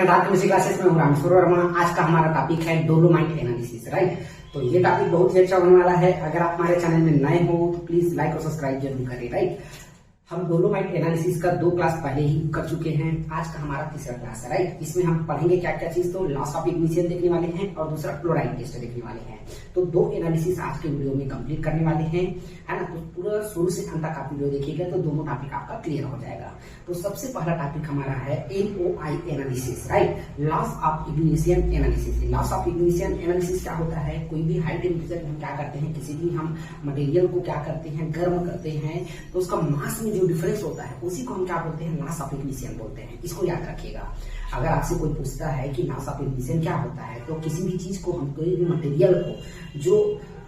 आधार chemistry classes में हूं रामेश्वर वर्मा। आज का हमारा टॉपिक है डोलोमाइट एनालिसिस, राइट। तो ये टॉपिक बहुत ही अच्छा होने वाला है। अगर आप हमारे चैनल में नए हो तो प्लीज लाइक और सब्सक्राइब जरूर करें, राइट। हम डोलोमाइट एनालिसिस का 2 क्लास पहले ही कर चुके हैं। आज का हमारा तीसरा क्लास है, राइट। इसमें हम पढ़ेंगे क्या क्या चीज, तो लॉस ऑफ इग्निशन देखने वाले हैं और दूसरा क्लोराइड टेस्ट देखने वाले हैं। तो 2 एनालिसिस आज के वीडियो में कंप्लीट करने वाले हैं, है ना। तो पूरा शुरू से अंत तक आप वीडियो देखिएगा तो दोनों टॉपिक आपका क्लियर हो जाएगा। तो सबसे पहला टॉपिक हमारा है LOI analysis, right, loss of ignition analysis. Loss of ignition analysis क्या होता है? कोई भी हाई टेम्परेचर में हम क्या करते हैं, किसी भी हम मटेरियल को क्या करते हैं, गर्म करते हैं, तो उसका मास में जो डिफरेंस होता है उसी को हम क्या बोलते हैं, लॉस ऑफ इग्निशन बोलते हैं। इसको याद रखिएगा। अगर आपसे कोई पूछता है कि लॉस ऑफ इग्निशन क्या होता है, तो किसी भी चीज को, हम कोई भी मटेरियल को जो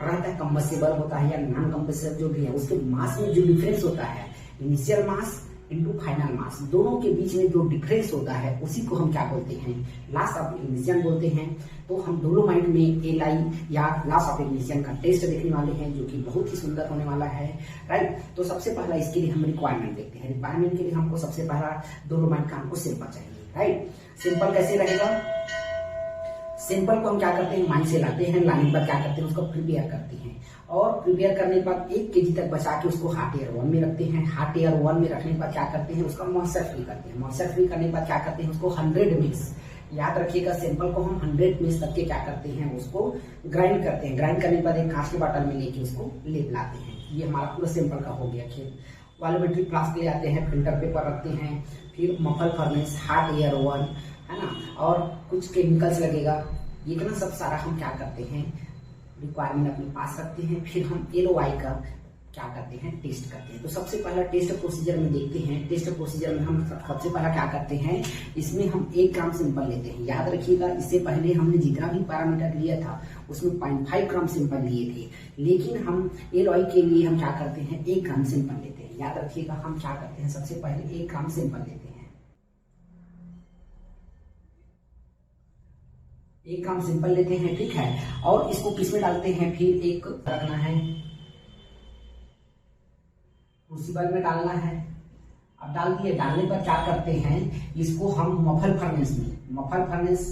रहता है, कंबस्टेबल होता है या नॉन कंबस्टेबल जो भी है, उसके मास में जो डिफरेंस होता है, इनिशियल मास इनटू फाइनल मास, दोनों के बीच में जो डिफरेंस होता है उसी को हम क्या बोलते हैं, लॉस ऑफ इग्निशन बोलते हैं। तो हम डोलोमाइट में LI या लॉस ऑफ इग्निशन का टेस्ट देखने वाले हैं, जो कि बहुत ही सुंदर होने वाला है, राइट। तो सबसे पहला इसके लिए हम रिक्वायरमेंट देखते हैं। रिक्वायरमेंट के लिए हमको सबसे पहला डोलोमाइट का हमको सैंपल चाहिए, राइट। सैंपल कैसे रहेगा? सैंपल को हम क्या करते हैं, माइन से लाते हैं, लाने पर क्या करते हैं, उसको प्रिपेयर करते हैं और प्रिपेयर करने के बाद 1 kg तक बचा के उसको हॉट एयर 1 में रखते हैं। हॉट एयर 1 में रखने के बाद क्या करते हैं, उसका मॉइस्चर फ्री करते हैं। मॉइस्चर फ्री करने के बाद क्या करते हैं, उसको 100 मिक्स, याद रखिएगा, सैंपल को हम 100 मिक्स तक के क्या करते हैं, उसको ग्राइंड करते हैं। ग्राइंड करने के बाद एक कांच के बॉटल में लेके उसको लेप लाते हैं। ये हमारा पूरा सैंपल का हो गया। खेल वॉल्यूमेट्री फ्लास्क ले आते हैं, फिल्टर पेपर रखते हैं, फिर मफल फर्नेस, हॉट एयर 1, है ना, और कुछ केमिकल्स लगेगा। इतना सब सारा हम क्या करते हैं, रिक्वायरमेंट अपने पास रखते हैं। फिर हम LOI का क्या करते हैं, टेस्ट करते हैं। तो सबसे पहला टेस्ट प्रोसीजर में देखते हैं। टेस्ट प्रोसीजर में हम सबसे पहला क्या करते हैं, इसमें हम 1 ग्राम सैंपल लेते हैं। याद रखिएगा, इससे पहले हमने जितना भी पैरामीटर लिया था उसमें 0.5 ग्राम सैंपल लिए थे, लेकिन हम LOI के लिए हम क्या करते हैं, 1 ग्राम सैंपल लेते हैं। याद रखिएगा, हम क्या करते हैं, सबसे पहले 1 ग्राम सैंपल लेते हैं। 1 ग्राम सैंपल लेते हैं, ठीक है, और इसको किस में डालते हैं, फिर एक रखना है, क्रूसिबल में डालना है। अब डाल दिए, डालने पर क्या करते हैं, इसको हम मफल फर्नेस में, मफल फर्नेस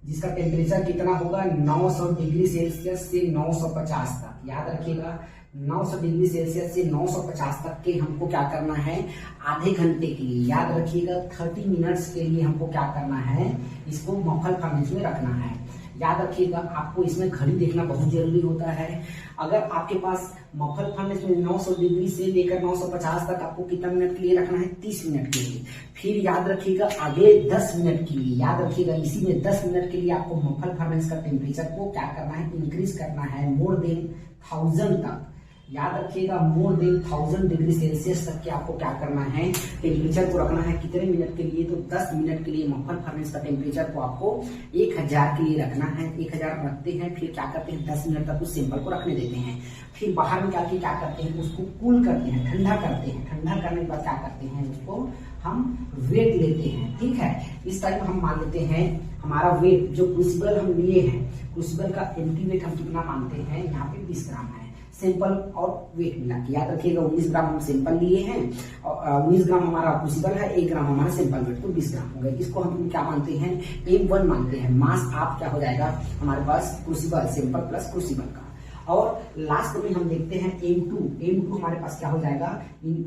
जिसका टेम्परेचर कितना होगा, 900 डिग्री सेल्सियस से 950 तक। याद रखिएगा, 900 डिग्री सेल्सियस से 950 तक के हमको क्या करना है, आधे घंटे के लिए, याद रखिएगा 30 मिनट्स के लिए हमको क्या करना है, इसको मफल फर्नेस में रखना है। याद रखिएगा, आपको इसमें घड़ी देखना बहुत जरूरी होता है। अगर आपके पास मफल फर्नेस में 900 डिग्री से लेकर 950 तक आपको कितना मिनट के लिए रखना है, 30 मिनट के लिए। फिर याद रखिएगा अगले 10 मिनट के लिए, याद रखिएगा इसी में 10 मिनट के लिए आपको मफल फर्नेस का टेम्परेचर को क्या करना है, इंक्रीज करना है मोर देन 1000 तक। याद रखिएगा, मोर देन 1000 डिग्री सेल्सियस तक के आपको क्या करना है, टेम्परेचर को रखना है। कितने मिनट के लिए, तो 10 मिनट के लिए मफल फर्नेस का टेम्परेचर को आपको 1000 के लिए रखना है। 1000 रखते हैं, फिर क्या करते हैं, 10 मिनट तक उस सैंपल को रखने देते हैं। फिर बाहर निकाल के क्या करते हैं, उसको कूल करते हैं, ठंडा करते हैं। ठंडा करने के बाद क्या करते हैं, उसको हम वेट लेते हैं, ठीक है। इस टाइम हम मान लेते हैं हमारा वेट, जो क्रूसिबल हम लिए हैं, क्रूसिबल का एम्प्टी वेट हम कितना मानते हैं, यहाँ पे 20 ग्राम है। सैंपल और वेट मिला के याद रखिएगा, 19 ग्राम हम सैंपल लिए हैं और 19 ग्राम हमारा क्रूसिबल है, 1 ग्राम हमारा सैंपल वेट, तो 20 ग्राम हो गए। इसको हम क्या मानते हैं, M1 मानते हैं। मास आप क्या हो जाएगा हमारे पास, क्रूसिबल सैंपल प्लस क्रूसिबल का। और लास्ट में हम देखते हैं M2 हमारे पास क्या हो जाएगा,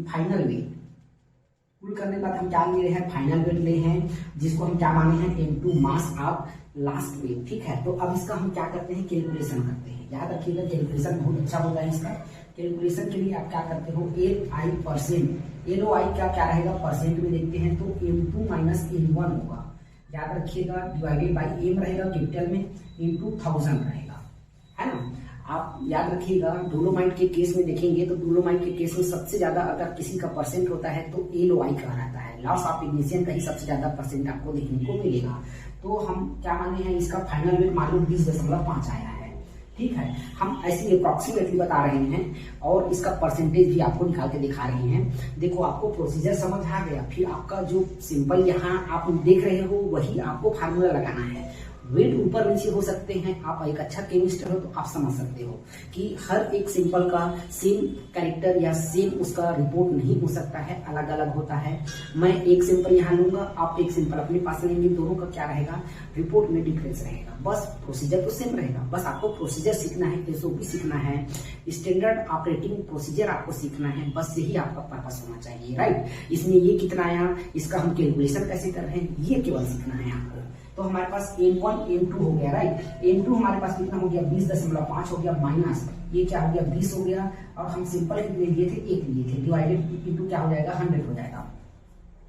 फाइनल वेट। कुल करने के बाद हम क्या ले रहे हैं, फाइनल वेट ले हैं, जिसको हम क्या माने हैं, M2 mass of last wait, ठीक है। तो अब इसका हम क्या करते हैं, कैलकुलेशन करते हैं। याद रखिएगा, कैलकुलेशन बहुत अच्छा होगा इसका। कैलकुलेशन के लिए आप क्या करते हो, LI%, LOI का क्या रहेगा, परसेंट में देखते हैं, तो M2 माइनस M1 होगा। याद रखिएगा, डिवाइडेड बाई M रहेगा कैपिटल में, इंटू 1000 रहेगा, है ना। आप याद रखिएगा, डोलोमाइट के केस में देखेंगे तो डोलोमाइट के केस में सबसे ज्यादा अगर किसी का परसेंट होता है तो LOI का रहता है, लॉस ऑफ इग्निशन का ही सबसे ज्यादा परसेंट आपको देखने को मिलेगा। तो हम क्या माने हैं, इसका फाइनल वेट मान लो 20.5 आया है, ठीक है। हम ऐसे अप्रोक्सीमेटली बता रहे हैं और इसका परसेंटेज भी आपको निकाल के दिखा रहे हैं। देखो, आपको प्रोसीजर समझ आ गया। फिर आपका जो सिंपल यहाँ आप देख रहे हो वही आपको फार्मूला लगाना है। वेट ऊपर नीचे हो सकते हैं। आप एक अच्छा केमिस्ट हो तो आप समझ सकते हो कि हर एक सिंपल का सेम कैरेक्टर या सेम उसका रिपोर्ट नहीं हो सकता है, अलग अलग होता है। मैं एक सिंपल यहाँ लूंगा, आप एक सिंपल अपने पास लेंगे, दोनों का क्या रहेगा, रिपोर्ट में डिफरेंस रहेगा। बस प्रोसीजर तो सेम रहेगा, बस आपको प्रोसीजर सीखना है, SOP सीखना है, स्टैंडर्ड ऑपरेटिंग प्रोसीजर आपको सीखना है, बस यही आपका पर्पस होना चाहिए, राइट। इसमें ये कितना आया, इसका हम कैलकुलेशन कैसे कर रहे हैं, ये केवल सीखना है आपको। तो हमारे पास M1 M2 हो गया, राइट। M2 हमारे पास कितना हो गया, 20.5 हो गया, माइनस ये क्या हो गया, 20 हो गया, और हम सिंपल कितने लिए थे, 1 लिए थे, डिवाइडेड इंटू क्या हो जाएगा, 100 हो जाएगा।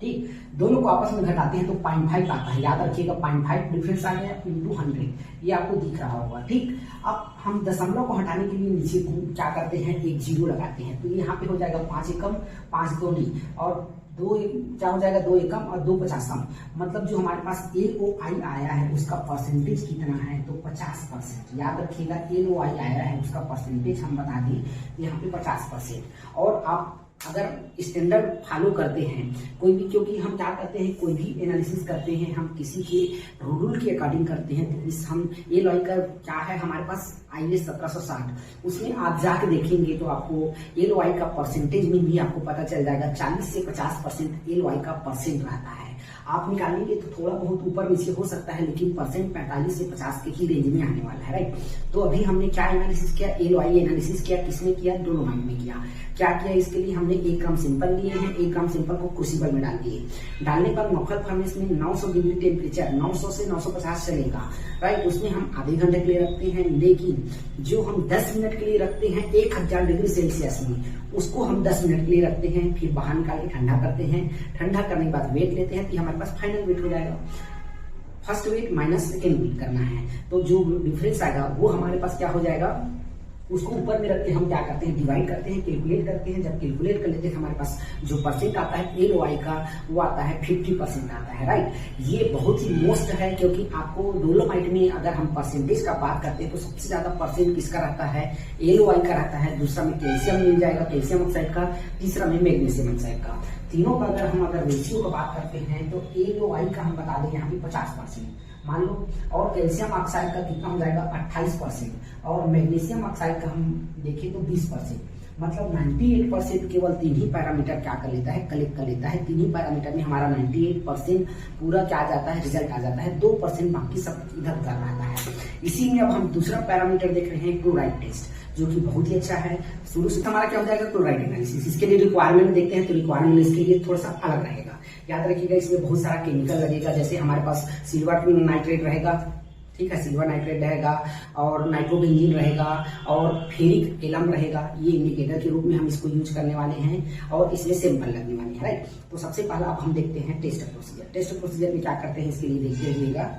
ठीक, दोनों को आपस में घटाते हैं तो 0.5 आता है, याद रखिएगा 0.5 डिफरेंस आ गया इंटू 100, ये आपको दिख रहा होगा। ठीक, अब हम दशमलव को हटाने के लिए नीचे क्या करते हैं, एक 0 लगाते हैं, तो यहाँ पे हो जाएगा 5 एकम 5 दूनी, और 2 क्या हो जाएगा, 2 एकम और 2 पचासम, मतलब जो हमारे पास LOI आया है उसका परसेंटेज कितना है, तो 50%। याद रखिएगा LOI आया है उसका परसेंटेज हम बता दें यहाँ पे 50%। और आप अगर स्टैंडर्ड फॉलो करते हैं कोई भी, क्योंकि हम क्या करते हैं, कोई भी एनालिसिस करते हैं हम किसी के रूल के अकॉर्डिंग करते हैं, तो इस हम LOI का क्या है हमारे पास IAS 1760, उसमें आप जाके देखेंगे तो आपको LOI का परसेंटेज में भी आपको पता चल जाएगा, 40 से 50% LOI का परसेंट रहता है। आप निकालेंगे तो थोड़ा बहुत ऊपर नीचे हो सकता है, लेकिन परसेंट 45 से 50 के ही रेंज में आने वाला है, राइट। तो अभी हमने क्या एनालिसिस किया, LOI एनालिसिस किया, किसने किया, डोलोमाइट में किया। क्या किया, इसके लिए हमने 1 ग्राम सिंपल लिए हैं, 1 ग्राम सिंपल को क्रूसिबल में डाल दिए, डालने पर नोखल फर्नेस में 900 डिग्री टेम्परेचर, 900 से 950 चलेगा, राइट। उसमें हम आधे घंटे के लिए रखते हैं, लेकिन जो हम 10 मिनट के लिए रखते हैं 1000 डिग्री सेल्सियस में, उसको हम 10 मिनट के लिए रखते हैं, फिर बाहर निकाल के ठंडा करते हैं। ठंडा करने के बाद वेट लेते हैं, तो हमारे पास फाइनल वेट हो जाएगा। First weight minus second weight करना है, तो जो डिफरेंस आएगा वो हमारे पास क्या हो जाएगा, उसको ऊपर में रख के हम क्या करते हैं, डिवाइड करते हैं, कैलकुलेट करते हैं। जब कैलकुलेट कर लेते हैं हमारे पास जो परसेंट आता है LOI का, वो आता है 50% आता है, राइट। ये बहुत ही मोस्ट है, क्योंकि आपको डोलोमाइट में अगर हम परसेंटेज का बात करते हैं तो सबसे ज्यादा परसेंट किसका रहता है, LOI का रहता है, दूसरा में कैल्शियम मिल जाएगा, कैल्शियम ऑक्साइड का, तीसरा में मैग्नीशियम ऑक्साइड का। तीनों का अगर रेशियो का बात करते हैं तो LOI का हम बता दें यहाँ पे 50% मान लो, और कैल्शियम ऑक्साइड का कितना हो जाएगा 28%, और मैग्नीशियम ऑक्साइड का हम देखें तो 20%, मतलब 98% केवल 3 ही पैरामीटर क्या कर लेता है, कलेक्ट कर लेता है। 3 ही पैरामीटर में हमारा 98% पूरा क्या आ जाता है, रिजल्ट आ जाता है, 2% बाकी सब इधर उधर रहता है। इसी में अब हम दूसरा पैरामीटर देख रहे हैं, क्लोराइड टेस्ट, जो कि बहुत ही अच्छा है। शुरू से हमारा क्या हो जाएगा, क्लोराइड एनालिसिस। इसके लिए रिक्वायरमेंट देखते हैं, तो रिक्वायरमेंट इसके लिए थोड़ा सा अलग रहेगा। याद रखिएगा इसमें बहुत सारा केमिकल लगेगा, जैसे हमारे पास सिल्वर नाइट्रेट रहेगा, ठीक है, सिल्वर नाइट्रेट रहेगा, और नाइट्रोबेंजीन रहेगा, और फेरिक एलम रहेगा। ये इंडिकेटर के रूप में हम इसको यूज करने वाले हैं, और इसमें सैंपल लगने वाले हैं, राइट। तो सबसे पहला अब हम देखते हैं टेस्ट प्रोसीजर। टेस्ट प्रोसीजर में क्या करते हैं, इसके लिए देखते रहिएगा।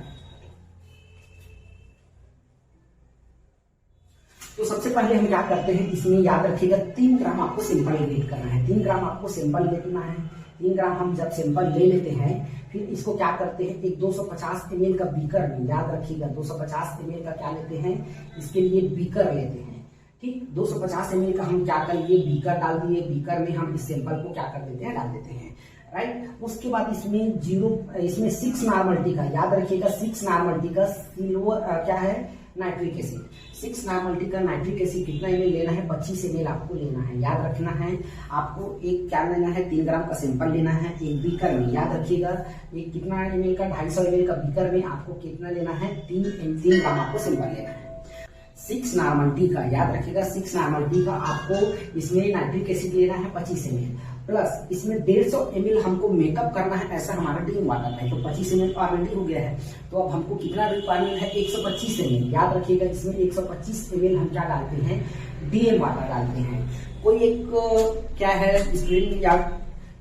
तो सबसे पहले हम क्या करते हैं, इसमें याद रखिएगा 3 ग्राम आपको सैंपल वेट करना है, 3 ग्राम आपको सैंपल लेना है। 3 ग्राम हम जब सैंपल ले लेते हैं, फिर इसको क्या करते हैं, एक 250 ml का बीकर में, याद रखिएगा 250 ml का क्या लेते हैं, इसके लिए बीकर लेते हैं, ठीक। 250 ml का हम क्या कर लिए, बीकर डाल दिए, बीकर में हम इस सैंपल को क्या कर देते हैं, डाल देते हैं, राइट। उसके बाद इसमें 6 नॉर्मलिटी का, याद रखिएगा 6 नॉर्मलिटी का सिल्वर क्या है, नाइट्रिक एसिड। 6 नॉर्मलिटी का नाइट्रिक एसिड कितना ml लेना है, 25 ml आपको लेना है। याद रखना है आपको एक क्या लेना है, 3 ग्राम का सैंपल लेना है, एक बीकर में, याद रखिएगा एक कितना ml का, 250 ml का बीकर में आपको कितना लेना है, 3 ग्राम आपको सैंपल लेना है। 6 नॉर्मलिटी का, याद रखिएगा 6 नॉर्मलिटी का आपको इसमें नाइट्रिक एसिड लेना है 25 ml, प्लस इसमें 150 ml हमको मेकअप करना है, ऐसा हमारा ड्रिंक वाटर है, तो 25 ml ऑलरेडी हो गया है। तो अब हमको कितना रिक्वायरमेंट है, 125 ml। याद रखिएगा इसमें 125 ml हम क्या डालते हैं, DM वाटर डालते हैं। कोई एक क्या है स्टूडेंट या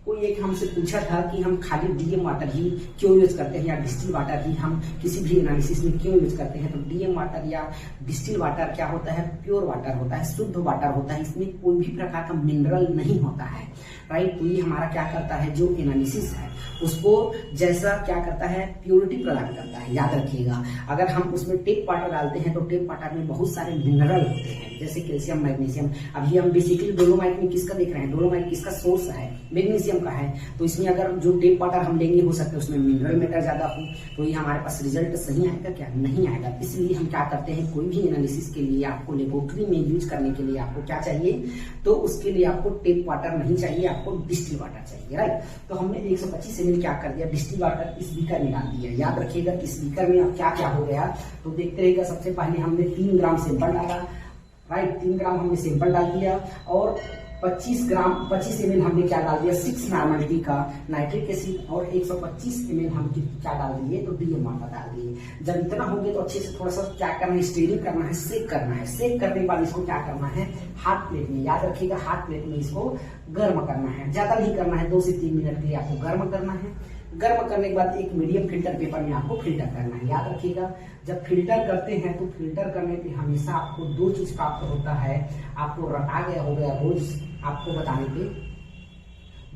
कोई एक हमसे पूछा था कि हम खाली DM वाटर ही क्यों यूज करते हैं, या डिस्टिल वाटर ही हम किसी भी एनालिसिस में क्यों यूज करते हैं। तो DM वाटर या डिस्टिल वाटर क्या होता है, प्योर वाटर होता है, शुद्ध वाटर होता है, इसमें कोई भी प्रकार का मिनरल नहीं होता है, राइट। तो ये हमारा क्या करता है, जो एनालिसिस है उसको जैसा क्या करता है, प्योरिटी प्रदान करता है। याद रखिएगा अगर हम उसमें टेप वाटर डालते हैं तो टेप वाटर में बहुत सारे मिनरल होते हैं, जैसे कैल्शियम, मैग्नीशियम। अभी हम बेसिकली डोलोमाइट में किसका देख रहे हैं, डोलोमाइट किसका सोर्स है, मैग्नीशियम कैल्शियम का है, तो इसमें अगर जो टेप वाटर हम लेंगे हो सकता है उसमें मिनरल मैटर ज्यादा हो, तो ये हमारे पास रिजल्ट सही आएगा क्या? नहीं आएगा। इसलिए हम क्या करते हैं, कोई भी एनालिसिस के लिए आपको लेबोरेटरी में यूज करने के लिए आपको क्या चाहिए, तो उसके लिए आपको टेप वाटर नहीं चाहिए, आपको डिस्टिल वाटर चाहिए, राइट। तो हमने 125 ml क्या कर दिया, डिस्टिल वाटर इस बीकर में डाल दिया। याद रखिएगा इस बीकर में अब क्या क्या हो गया, तो देखते रहिएगा। सबसे पहले हमने 3 ग्राम सैंपल डाला, राइट, 3 ग्राम हमने सैंपल डाल दिया, और 25 ml हमने क्या डाल दिया, 6 नॉर्मलिटी का नाइट्रिक एसिड, और 125 ml हम क्या डाल दिए, तो डीएम वाटर डाल दिए। जब इतना हो गया तो अच्छे से थोड़ा सा क्या करना है, स्टीरिंग करना है, सेक करना है। सेक करने के बाद इसको क्या करना है, हाथ प्लेट में, याद रखिएगा हाथ प्लेट में इसको गर्म करना है। ज्यादा नहीं करना है, 2 से 3 मिनट के लिए आपको गर्म करना है। गर्म करने के बाद एक मीडियम फिल्टर पेपर में आपको फिल्टर करना है। याद रखिएगा जब फिल्टर करते हैं तो फिल्टर करने पे हमेशा आपको 2 चीज प्राप्त होता है। आपको रटा गया हो गया रोज आपको बताने पे,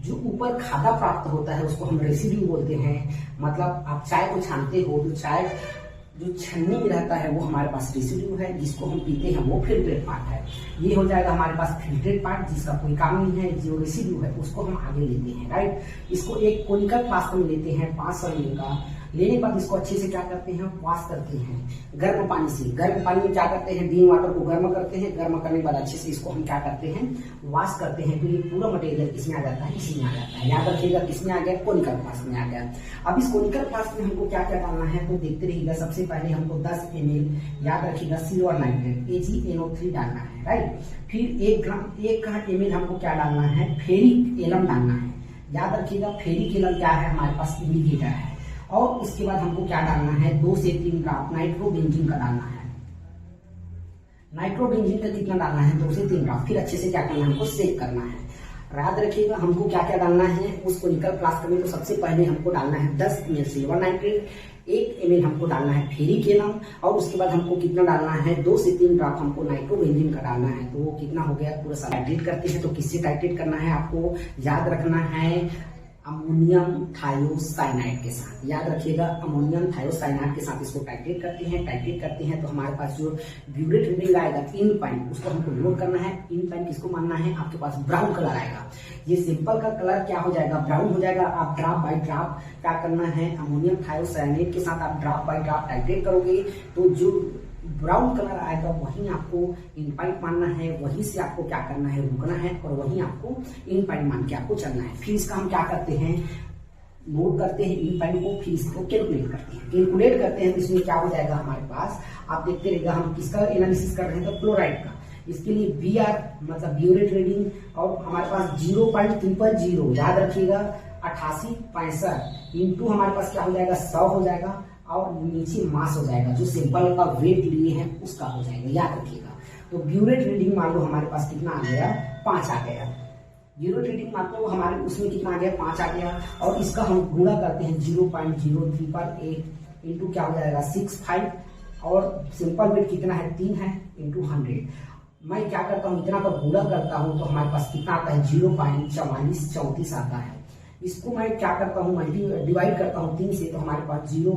जो ऊपर खादा प्राप्त होता है उसको हम रेसिड्यू बोलते हैं। मतलब आप चाय को छानते हो तो चाय जो छन्नी में रहता है वो हमारे पास रेसिड्यू है, जिसको हम पीते हैं वो फिल्ट्रेट पार्ट है। ये हो जाएगा हमारे पास फिल्ट्रेट पार्ट, जिसका कोई काम नहीं है। जो रेसिड्यू है उसको हम आगे लेते हैं, राइट। इसको एक कोनिकल फ्लास्क में लेते हैं 500 ml का। लेने के बाद इसको अच्छे से क्या करते हैं, वॉश करते हैं गर्म पानी से। गर्म पानी में क्या करते हैं, डीन वाटर को गर्म करते हैं। गर्म करने के बाद अच्छे से इसको हम क्या करते हैं, वॉश करते हैं। तो ये पूरा मटेरियल किसमें आ जाता है, इसमें आ जाता है। याद रखिएगा किसमें आ गया, कोनिकल फ्लास्क में आ गया। अब इस कोनिकल फ्लास्क में हमको क्या क्या डालना है, तो देखते रहिएगा। सबसे पहले हमको 10 ml याद रखिएगा सिल्वर नाइट्रेट AgNO3 डालना है, राइट। फिर 1 ml हमको क्या डालना है, फेरिक एलम डालना है। याद रखिएगा फेरिक एलम क्या है, हमारे पास इंडिकेटर है। और उसके बाद हमको क्या डालना है, 2 से 3 ग्राम नाइट्रोबेंजीन का डालना है। नाइट्रोबेंजीन का कितना डालना है, 2 से 3 ग्राम। फिर अच्छे से क्या करना है, हमको सेक करना है। याद रखिएगा हमको क्या क्या डालना है उस कोनिकल फ्लास्क में। तो सबसे पहले हमको डालना है 10 ml सिल्वर नाइट्रेट, 1 ml हमको डालना है फेरिक एलम, और उसके बाद हमको कितना डालना है, 2 से 3 ड्रॉप हमको नाइट्रोबेंजीन का डालना है। तो वो कितना हो गया, पूरा सा टाइट्रेट करते हैं। तो किससे टाइट्रेट करना है, आपको याद रखना है अमोनियम थायोसाइनाइड के साथ। याद रखिएगा अमोनियम थायोसाइनाइड के साथ इसको टाइट्रेट करते हैं। तो हमारे पास जो ब्यूरेट रीडिंग आएगा इन पॉइंट, उसको हमको नोट करना है। इन पॉइंट किसको मानना है, आपके पास ब्राउन कलर आएगा। ये सिंपल का कलर क्या हो जाएगा, ब्राउन हो जाएगा। आप ड्रॉप बाय ड्रॉप क्या करना है, अमोनियम थायोसाइनाइड के साथ आप ड्रॉप बाय ड्रॉप टाइट्रेट करोगे तो जो ब्राउन कलर आएगा वहीं आपको इन पॉइंट मानना है। वहीं से आपको क्या करना है, रुकना है, और वहीं आपको इन पॉइंट मान के आपको चलना है। फिर इसका हम क्या करते हैं, नोट करते हैं इन पॉइंट को, फिर इसको कैलकुलेट करते हैं। तो इसमें क्या हो जाएगा हमारे पास, आप देखते रहिएगा। हम किसका एनालिसिस कर रहे हैं, तो क्लोराइड का। इसके लिए BR मतलब ब्यूरेट रीडिंग, और हमारे पास 0.000 याद रखिएगा 8865 इंटू हमारे पास क्या हो जाएगा, 100 हो जाएगा, और नीचे मास हो जाएगा, जो सैंपल का वेट लिए हैं उसका हो जाएगा। याद रखिएगा। तो ब्यूरेट रीडिंग मान लो हमारे पास कितना आ गया, 5 आ गया। ब्यूरेट रीडिंग मान लो हमारे उसमें कितना आ गया, 5 आ गया। और इसका हम गुणा करते हैं 0.03 पर 1 इंटू क्या हो जाएगा 65, और सिंपल वेट कितना है 3 है, इंटू 100। मैं क्या करता हूँ, इतना का गुणा करता हूँ तो हमारे पास कितना आता है, 0.4434 आता है। इसको मैं क्या करता हूँ, डिवाइड करता हूँ 3 से, तो हमारे पास 0.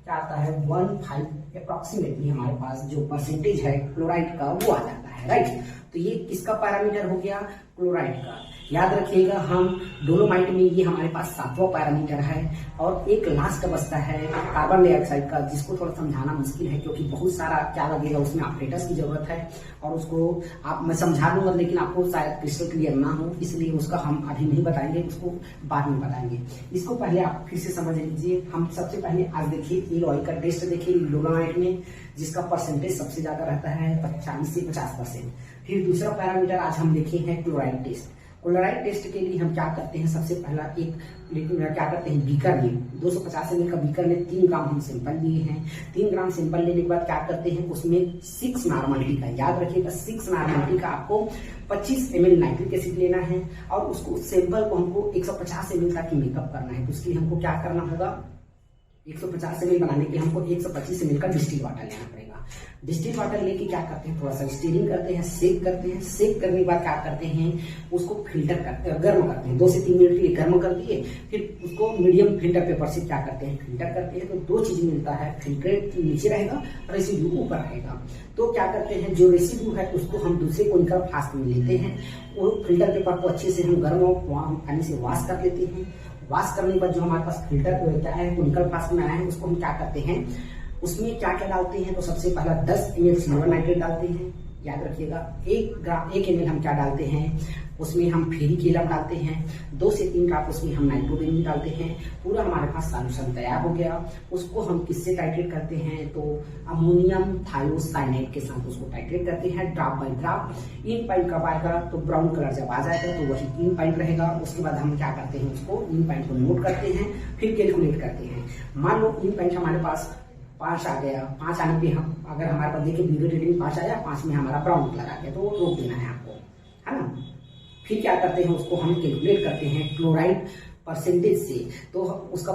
क्या आता है 15 अप्रोक्सीमेटली हमारे पास जो परसेंटेज है क्लोराइड का वो आ जाता है, राइट। तो ये किसका पैरामीटर हो गया, क्लोराइड का। याद रखिएगा हम डोलोमाइट में ये हमारे पास 7वां पैरामीटर है। और एक लास्ट बचता है कार्बन डाइऑक्साइड का, जिसको थोड़ा समझाना मुश्किल है क्योंकि बहुत सारा क्या लगेगा उसमें ऑपरेटर्स की जरूरत है, और उसको मैं समझा दूंगा लेकिन आपको शायद क्रिस्टल क्लियर ना हो, इसलिए उसका हम अभी नहीं बताएंगे, उसको बाद में बताएंगे। इसको पहले आप फिर से समझ लीजिए। हम सबसे पहले आज देखिए ईल ऑयल का टेस्ट देखिए डोलोमाइट में, जिसका परसेंटेज सबसे ज्यादा रहता है 40 से 50%। फिर दूसरा पैरामीटर आज हम देखे हैं क्लोराइड टेस्ट। क्लोराइड टेस्ट के लिए हम क्या करते हैं, सबसे पहला क्या करते हैं, बीकर में 250 ml का बीकर में 3 ग्राम हम सैंपल लिए हैं। 3 ग्राम सैंपल लेने के बाद क्या करते हैं, उसमें 6 नॉर्मलिटी का, याद रखिएगा 6 नॉर्मलिटी का आपको 25 ml नाइट्रिक एसिड लेना है, और उसको सैंपल को हमको 150 ml तक मेकअप करना है। तो उसके लिए हमको क्या करना होगा, 150 ml बनाने के लिए हमको 125 ml का डिस्टिल वाटर लेना पड़ेगा। डिस्टिल वाटर लेके क्या करते हैं, थोड़ा सा स्टीरिंग करते हैं, सेक करते हैं। सेक करने के बाद क्या करते हैं, उसको फिल्टर करते हैं, गर्म करते हैं। 2 से 3 मिनट के लिए गर्म कर दिए, फिर उसको मीडियम फिल्टर पेपर से क्या करते हैं, फिल्टर करते हैं। तो 2 चीज मिलता है, फिल्ट्रेट नीचे रहेगा और रेसिड्यू ऊपर रहेगा। तो क्या करते हैं, जो रेसिड्यू है उसको हम दूसरे कोनिकल फ्लास्क में लेते हैं। वो फिल्टर पेपर को अच्छे से हम गर्म पानी से वॉश कर लेते हैं। वॉश करने के बाद जो हमारे पास फिल्टर होता है, कोनिकल फ्लास्क में आया है, उसको हम क्या करते हैं, उसमें क्या क्या डालते हैं। तो सबसे पहला 10 ml सिल्वर नाइट्रेट डालते हैं, याद रखिएगा। 1 ml हम क्या डालते हैं, उसमें हम फेरिक एलम डालते हैं। 2 से 3 ड्रॉप उसमें हम नाइट्रोबेंजीन डालते हैं। पूरा हमारे पास सॉल्यूशन तैयार हो गया। उसको हम किससे टाइट्रेट करते हैं, तो अमोनियम थायोसाइनेट के साथ उसको टाइट्रेट करते हैं, drop by drop. In point कब आएगा, तो ब्राउन कलर जब आ जाएगा तो वही इन पॉइंट रहेगा। उसके बाद हम क्या करते हैं, उसको इन पॉइंट को नोट करते हैं, फिर कैलकुलेट करते हैं। मान लो इन पॉइंट हमारे पास 5 आ गया। 5 आने पे हम अगर हमारे पास देखिए वीडियो रेटिंग 5 आया, 5 में हमारा ब्राउन कलर आ गया, तो वो रोक देना है आपको, है ना। फिर क्या करते हैं, उसको हम कैलकुलेट करते हैं क्लोराइड परसेंटेज से। तो उसका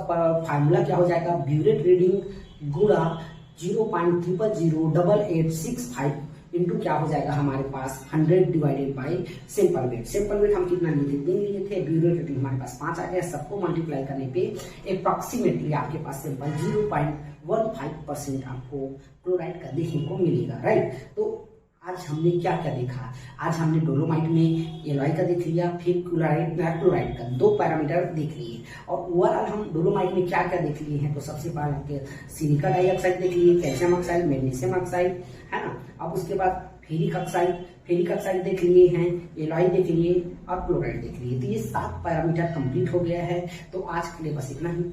फार्मूला क्या हो जाएगा, ब्यूरेट रीडिंग गुणा 0.000865 इंटू क्या हो जाएगा हमारे पास 100 divided by sample weight. Sample weight हम कितना लिए थे, ब्यूरेट रेटिंग हमारे पास 5 आ गया। सबको मल्टीप्लाई करने पे अप्रॉक्सीमेटली आपके पास सैंपल 0.15% आपको क्लोराइड का देखने को मिलेगा, राइट। तो आज हमने क्या क्या देखा, आज हमने डोलोमाइट में एलॉय का देख लिया, फिर क्लोराइड का 2 पैरामीटर देख लिए। और ओवरऑल हम डोलोमाइट में क्या क्या देख लिए हैं, तो सबसे पहले सिलिका डाइऑक्साइड देख लिए, कैल्शियम ऑक्साइड, मैग्नीशियम ऑक्साइड, है ना। अब उसके बाद फेरिक ऑक्साइड देख लिए हैं, एलॉय देख लिए और क्लोराइड देख लिए। तो ये 7 पैरामीटर कंप्लीट हो गया है। तो आज के लिए बस इतना ही।